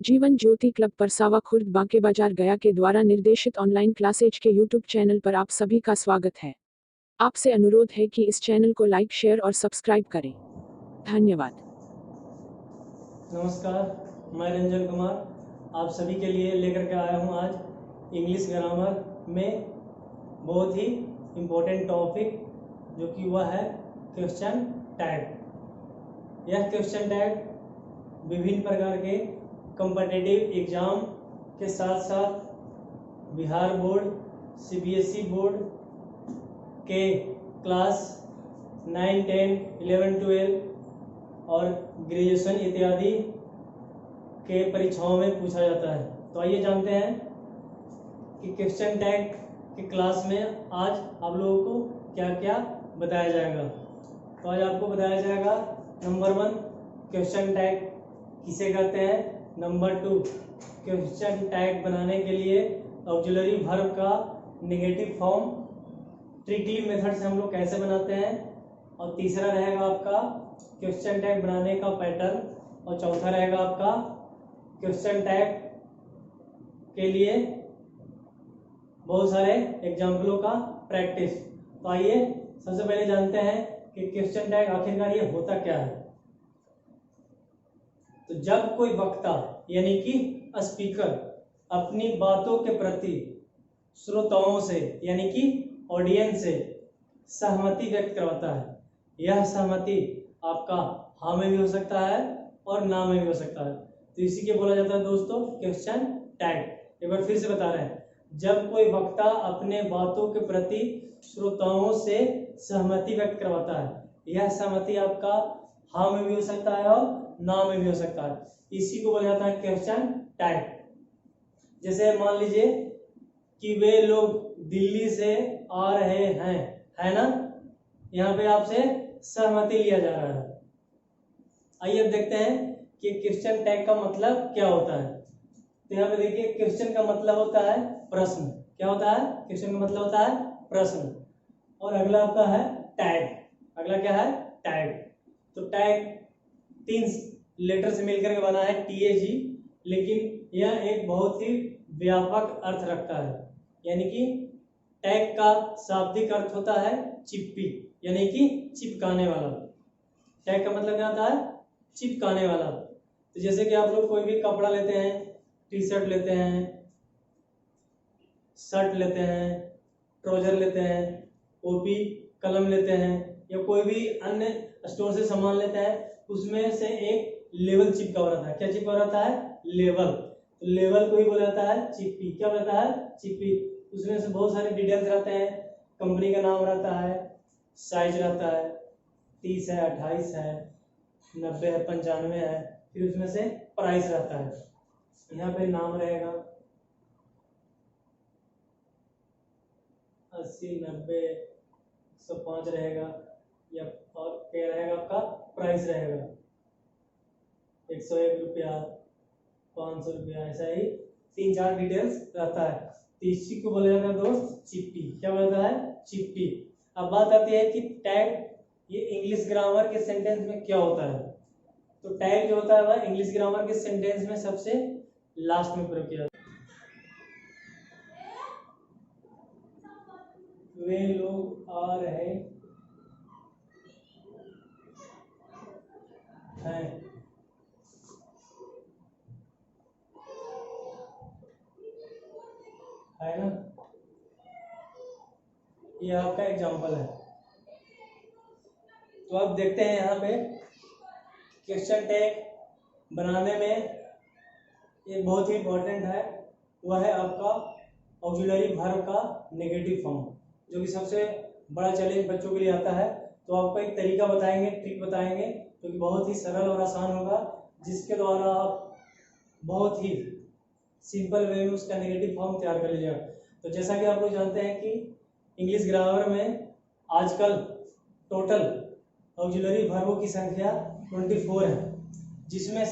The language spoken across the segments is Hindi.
जीवन ज्योति क्लब परसावा खुर्द बांके बाजार गया के द्वारा निर्देशित ऑनलाइन क्लासेज के यूट्यूब चैनल पर आप सभी का स्वागत है। आपसे अनुरोध है कि इस चैनल को लाइक, शेयर और सब्सक्राइब करें। धन्यवाद। नमस्कार, मैं रंजन कुमार आप सभी के लिए लेकर के आया हूं आज इंग्लिश ग्रामर में बहुत ही इम्पोर्टेंट टॉपिक, जो कि वह है क्वेश्चन टैग। यह क्वेश्चन टैग विभिन्न प्रकार के कॉम्पिटिटिव एग्जाम के साथ साथ बिहार बोर्ड, सीबीएसई बोर्ड के क्लास 9, 10, 11, 12 और ग्रेजुएशन इत्यादि के परीक्षाओं में पूछा जाता है। तो आइए जानते हैं कि क्वेश्चन टैग की क्लास में आज आप लोगों को क्या क्या बताया जाएगा। तो आज आपको बताया जाएगा नंबर 1 क्वेश्चन टैग किसे कहते हैं, नंबर 2 क्वेश्चन टैग बनाने के लिए ऑक्सिलरी वर्ब का नेगेटिव फॉर्म ट्रिकी मेथड से हम लोग कैसे बनाते हैं, और तीसरा रहेगा आपका क्वेश्चन टैग बनाने का पैटर्न, और चौथा रहेगा आपका क्वेश्चन टैग के लिए बहुत सारे एग्जाम्पलों का प्रैक्टिस। तो आइए सबसे पहले जानते हैं कि क्वेश्चन टैग आखिरकार ये होता क्या है। तो जब कोई वक्ता यानी कि स्पीकर अपनी बातों के प्रति श्रोताओं से यानी कि ऑडियंस से सहमति व्यक्त करवाता है, यह सहमति आपका हाँ में भी हो सकता है और ना में भी हो सकता है। तो इसी के बोला जाता है दोस्तों क्वेश्चन टैग। एक बार फिर से बता रहे हैं, जब कोई वक्ता अपने बातों के प्रति श्रोताओं से सहमति व्यक्त करवाता है, यह सहमति आपका हाँ में भी हो सकता है और ना में भी हो सकता है। इसी को बोला जाता है क्वेश्चन टैग। जैसे मान लीजिए कि वे लोग दिल्ली से आ रहे हैं, है ना, यहाँ पे आपसे सहमति लिया जा रहा है। आइए अब देखते हैं कि क्वेश्चन टैग का मतलब क्या होता है। तो यहाँ पे देखिए क्वेश्चन का मतलब होता है प्रश्न। क्या होता है? क्वेश्चन का मतलब होता है प्रश्न। और अगला आपका है टैग। अगला क्या है? टैग। तो टैग 3 लेटर से मिलकर के बना है TAG, लेकिन यह एक बहुत ही व्यापक अर्थ रखता है। यानी कि टैग का शाब्दिक अर्थ होता है चिप्पी, यानी कि चिपकाने वाला। टैग का मतलब क्या होता है? चिपकाने वाला। तो जैसे कि आप लोग कोई भी कपड़ा लेते हैं, टी-शर्ट लेते हैं, शर्ट लेते हैं, ट्राउजर लेते हैं, कॉपी कलम लेते हैं, या कोई भी अन्य स्टोर से सामान लेते हैं, उसमें से एक लेवल चिपका हुआ रहता है। क्या चिपका रहता है? लेवल। तो लेवल को ही बोला जाता है चिप्पी। क्या रहता है? चिप्पी। उसमें से बहुत सारे डिटेल्स रहते हैं, कंपनी का नाम रहता है, साइज रहता है, 30 है, 28 है, 90 है, 95 है, फिर उसमें से प्राइस रहता है। यहाँ पे नाम रहेगा 80, 90, 105 रहेगा, या और क्या रहेगा आपका प्राइस रहेगा 101 रुपया, 500 रुपया, ऐसा ही 3-4 डिटेल्स रहता है। तो इसी को बोला जाता है दोस्त चिप्पी। क्या बोलता है? चिप्पी। अब बात आती है कि टैग ये इंग्लिश ग्रामर के सेंटेंस में क्या होता है। तो टैग जो होता है वह इंग्लिश ग्रामर के सेंटेंस में सबसे लास्ट में प्रयोग किया जाता है। वे लोग आ रहे हैं, है ना, ये आपका एग्जांपल है। तो अब देखते हैं यहाँ पे क्वेश्चन टैग बनाने में ये बहुत ही इंपॉर्टेंट है, वह है आपका ऑक्सिलरी वर्ब का नेगेटिव फॉर्म, जो कि सबसे बड़ा चैलेंज बच्चों के लिए आता है। तो आपको एक तरीका बताएंगे, ट्रिक बताएंगे, जो कि बहुत ही सरल और आसान होगा, जिसके द्वारा आप बहुत ही सिंपल वे में उसका नेगेटिव फॉर्म तैयार कर लीजिएगा। तो जैसा कि आप लोग जानते हैं कि इंग्लिश ग्रामर में आजकल टोटल ऑक्सिलरी वर्बों की संख्या 24 है, जिसमें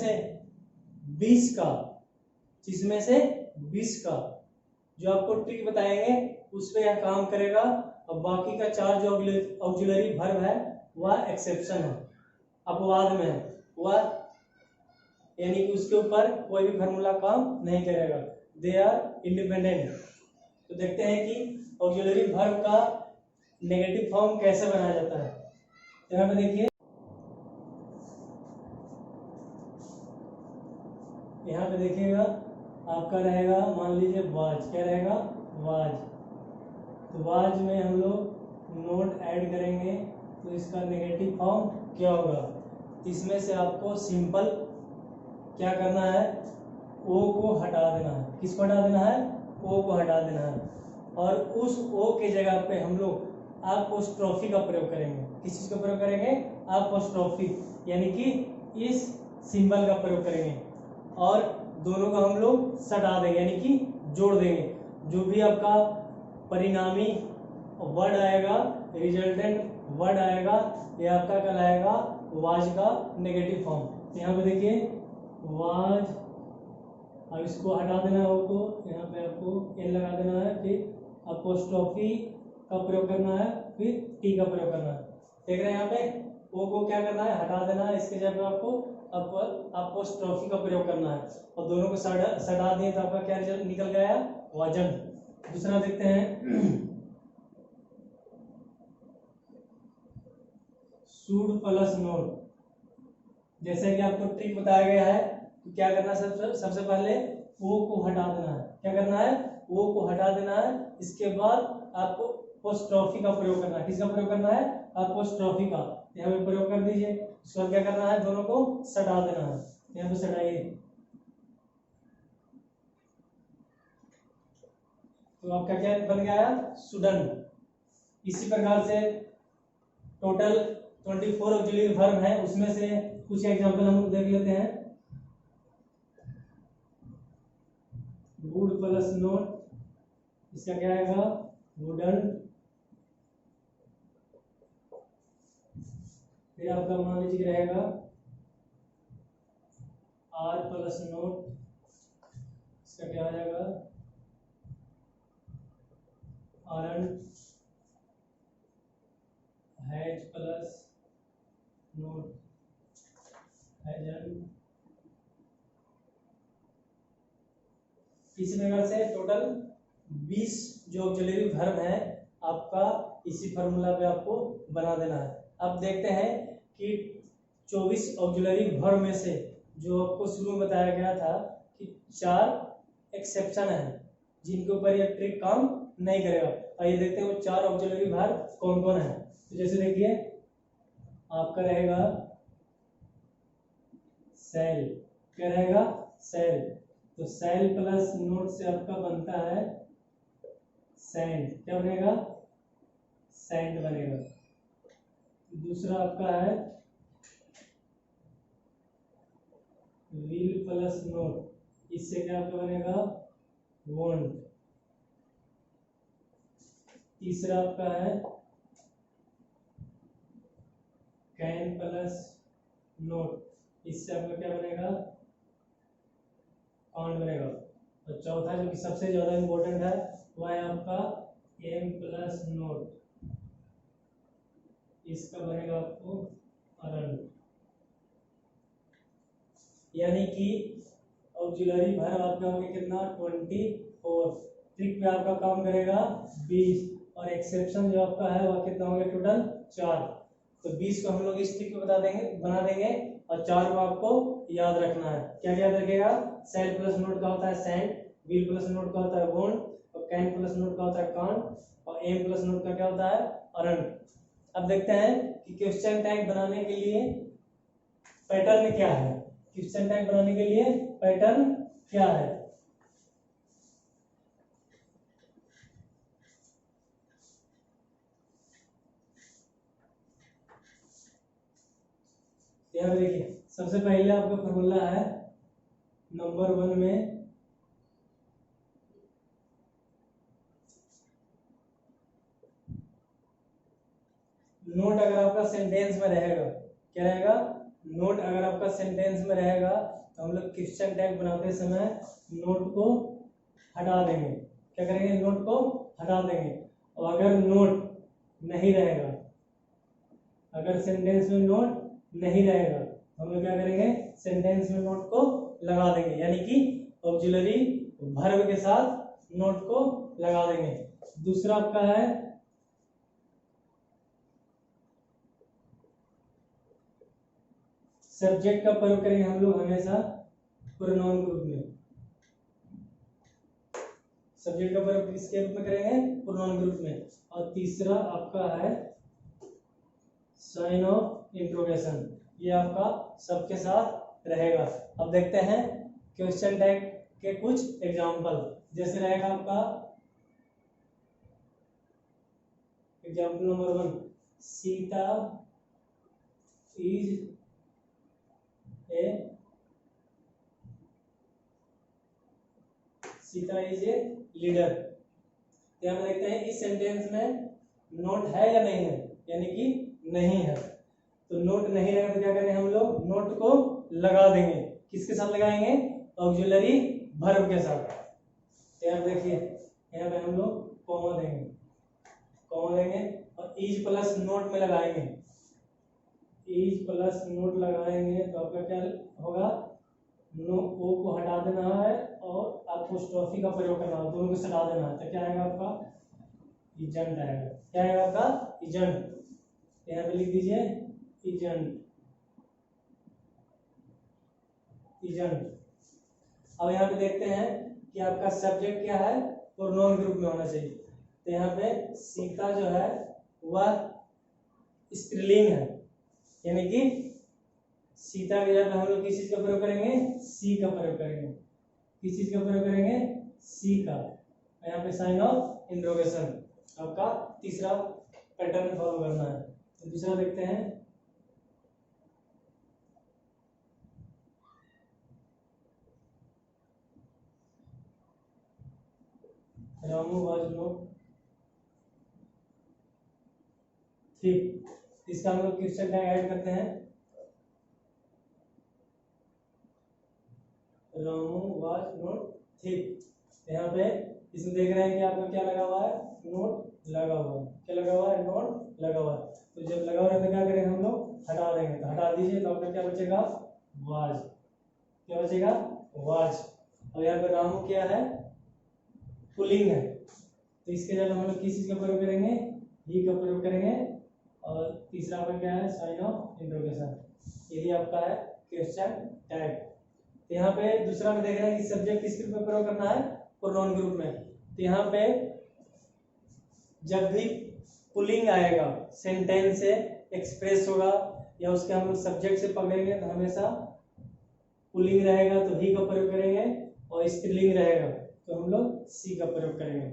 से 20 का जो आपको ट्रिक बताएंगे उस पर यह काम करेगा, और बाकी का 4 जो ऑक्सिलरी वर्ब है वह एक्सेप्शन है, अपवाद में है, वह यानी कि उसके ऊपर कोई भी फार्मूला काम नहीं करेगा, दे आर इंडिपेंडेंट। तो देखते हैं कि ऑक्सिलरी वर्ब का नेगेटिव फॉर्म कैसे बनाया जाता है। तो यहाँ पे देखिए, यहाँ पे देखिएगा आपका रहेगा, मान लीजिए वाज, क्या रहेगा, वाज। तो वाज में हम लोग नोट ऐड करेंगे तो इसका नेगेटिव फॉर्म क्या होगा। इसमें से आपको सिंपल क्या करना है, ओ को हटा देना है। किसको हटा देना है, ओ को हटा देना है। और उस ओ के जगह पे हम लोग अपोस्ट्रोफी का प्रयोग करेंगे। किस चीज का प्रयोग करेंगे, अपोस्ट्रोफी, यानी कि इस सिंबल का प्रयोग करेंगे और दोनों को हम लोग सटा देंगे, यानी कि जोड़ देंगे। जो भी आपका परिणामी वर्ड आएगा, रिजल्टेंट वर्ड आएगा, ये आपका कहलाएगा वाज का नेगेटिव फॉर्म। यहाँ पे देखिए वाज, अब इसको हटा देना है, ओ को, यहाँ पे आपको एन लगा देना है, फिर अपोस्ट्रोफी का प्रयोग करना है, फिर टी का प्रयोग करना है। देख रहे हैं यहाँ पे ओ को क्या करना है, हटा देना है, इसके जगह पे आपको अपोस्ट्रोफी का प्रयोग करना है और दोनों को सटा दिए तो आपका क्या रिजल्ट निकल गया, वजन। दूसरा देखते हैं, शुड प्लस नोट। जैसे कि आपको ट्रिक बताया गया है कि क्या करना है, सबसे पहले ओ को हटा देना है। क्या करना है, ओ को हटा देना है, इसके बाद आपको अपोस्ट्रोफी का प्रयोग करना है। किसका प्रयोग करना है, अपोस्ट्रोफी का। यहाँ पे प्रयोग कर दीजिए। उसके बाद क्या करना है, दोनों को सटा देना है। यहाँ पे सटाइए, तो आपका क्या बन गया, सुडन। इसी प्रकार से टोटल 24 ऑक्सिलरी वर्ब है, उसमें से कुछ एग्जांपल हम देख लेते हैं। वुड प्लस नोट, इसका क्या आएगा, वुडन। फिर आपका मान लीजिए रहेगा आर प्लस नोट, इसका क्या हो जाएगा, आरन। हैज प्लस नोट, हैजन। इसी प्रकार से टोटल 20 जो ऑक्सिलरी वर्ब है आपका इसी फार्मूला पे आपको बना देना है। अब देखते हैं कि 24 ऑक्सिलरी वर्ब में से जो आपको शुरू में बताया गया था कि 4 एक्सेप्शन है जिनके ऊपर ये ट्रिक काम नहीं करेगा। आइए देखते हैं वो 4 ऑक्सिलरी वर्ब कौन कौन है। तो जैसे देखिए आपका रहेगा सेल, क्या रहेगा, सेल। तो सेल प्लस नोट से आपका बनता है सैंड, क्या बनेगा, सैंड बनेगा। दूसरा आपका है व्हील प्लस नोट, इससे क्या आपका बनेगा, वॉन्ट। तीसरा आपका है कैन प्लस नोट, इससे आपका क्या बनेगा, कांट बनेगा। और चौथा जो कि सबसे ज्यादा इंपॉर्टेंट है वह है आपका एम प्लस नोट, इसका बनेगा आपको अरन। यानी कि ऑक्सिलरी वर्ब आपका होंगे कितना, 24। ट्रिक पे आपका काम करेगा 20 और एक्सेप्शन जो आपका है वह कितना होंगे, टोटल 4। तो 20 को हम लोग इस ट्रिक पे बना देंगे और 4 को आपको याद रखना है। क्या याद रखेगा, सेल प्लस नोट का होता है सैंड, व्हील प्लस नोट का होता है वॉन्ट, और कैन प्लस नोट का होता है कांट, और एम प्लस नोट का क्या होता है, अरन। अब देखते हैं कि क्वेश्चन टैग बनाने के लिए पैटर्न क्या है। क्वेश्चन टैग बनाने के लिए पैटर्न क्या है, यहाँ देखिए सबसे पहले आपका फॉर्मूला है नंबर 1 में नोट अगर आपका सेंटेंस में रहेगा, क्या रहेगा, नोट अगर आपका सेंटेंस में रहेगा तो हम लोग क्वेश्चन टैग बनाते समय नोट को हटा देंगे। क्या करेंगे, नोट को हटा देंगे। और अगर नोट नहीं रहेगा, अगर सेंटेंस में नोट नहीं रहेगा तो हम लोग क्या करेंगे, सेंटेंस में नोट को लगा देंगे, यानी कि ऑक्सिलरी वर्ब के साथ नोट को लगा देंगे। दूसरा आपका है सब्जेक्ट का प्रयोग करेंगे हम लोग हमेशा प्रोनाउन ग्रुप में। सब्जेक्ट का प्रयोग किसके रूप में करेंगे, प्रोनाउन ग्रुप में। और तीसरा आपका है साइन ऑफ इंट्रोगेशन, ये आपका सबके साथ रहेगा। अब देखते हैं क्वेश्चन टैग के कुछ एग्जांपल। जैसे रहेगा आपका example number 1, Sita is a leader. यहाँ पे देखते हैं इस सेंटेंस में नोट है या नहीं है, यानी कि नहीं है। तो नोट नहीं रहेगा तो क्या करेंगे हम लोग, नोट को लगा देंगे। किसके साथ लगाएंगे, ऑक्सिलरी वर्ब के साथ। तो यहाँ देखिए, यहाँ पे हम लोग कॉमा देंगे, और इज प्लस नोट में लगाएंगे। इज प्लस नोट लगाएंगे तो आपका क्या होगा, नो ओ को हटा देना है और अपोस्ट्रोफी का प्रयोग करना है, दोनों को हटा देना है। तो क्या आएगा आपका, इजेंट आएगा। क्या आएगा आपका, इजेंट। यहाँ पे लिख दीजिए इजेंट। अब यहाँ पे देखते हैं कि आपका सब्जेक्ट क्या है, प्रोनाउन ग्रुप में होना चाहिए। तो यहाँ पे सीता जो है वह स्त्रीलिंग है, यानी कि सीता के जगह हम लोग किस चीज का प्रयोग करेंगे, सी का प्रयोग करेंगे। किस चीज का प्रयोग करेंगे, सी का। यहाँ पे साइन ऑफ इंट्रोगेशन आपका तीसरा पैटर्न फॉलो करना है। तो दूसरा देखते हैं, रामू वाज नॉट थिक। इसका हम लोग क्वेश्चन टैग ऐड करते हैं, रामू वाज नॉट थिक। यहाँ पे इसमें देख रहे हैं कि आपका क्या लगा हुआ है, नोट लगा हुआ है। क्या लगा हुआ है, नोट लगा हुआ है। तो जब लगा हुआ है तो क्या करेंगे हम लोग, हटा देंगे। तो हटा दीजिए तो आपका क्या बचेगा, वाज। क्या बचेगा, वाज। और यहाँ पे रामू क्या है, पुल्लिंग है। तो इसके जगह हम लोग किस चीज का प्रयोग करेंगे, ही का प्रयोग करेंगे। और तीसरा आपका क्या है, साइन ऑफ इंट्रोगेशन। यही आपका है क्वेश्चन टैग। तो यहाँ पे दूसरा में देख रहे हैं कि सब्जेक्ट किस ग्रुप में प्रयोग करना है, प्रोनाउन ग्रुप में। तो यहाँ पे जब भी पुल्लिंग आएगा, सेंटेंस से एक्सप्रेस होगा या उसके हम लोग सब्जेक्ट से पकड़ेंगे तो हमेशा पुल्लिंग रहेगा तो ही का प्रयोग करेंगे, और स्त्रीलिंग रहेगा तो हम लोग सी का प्रयोग करेंगे।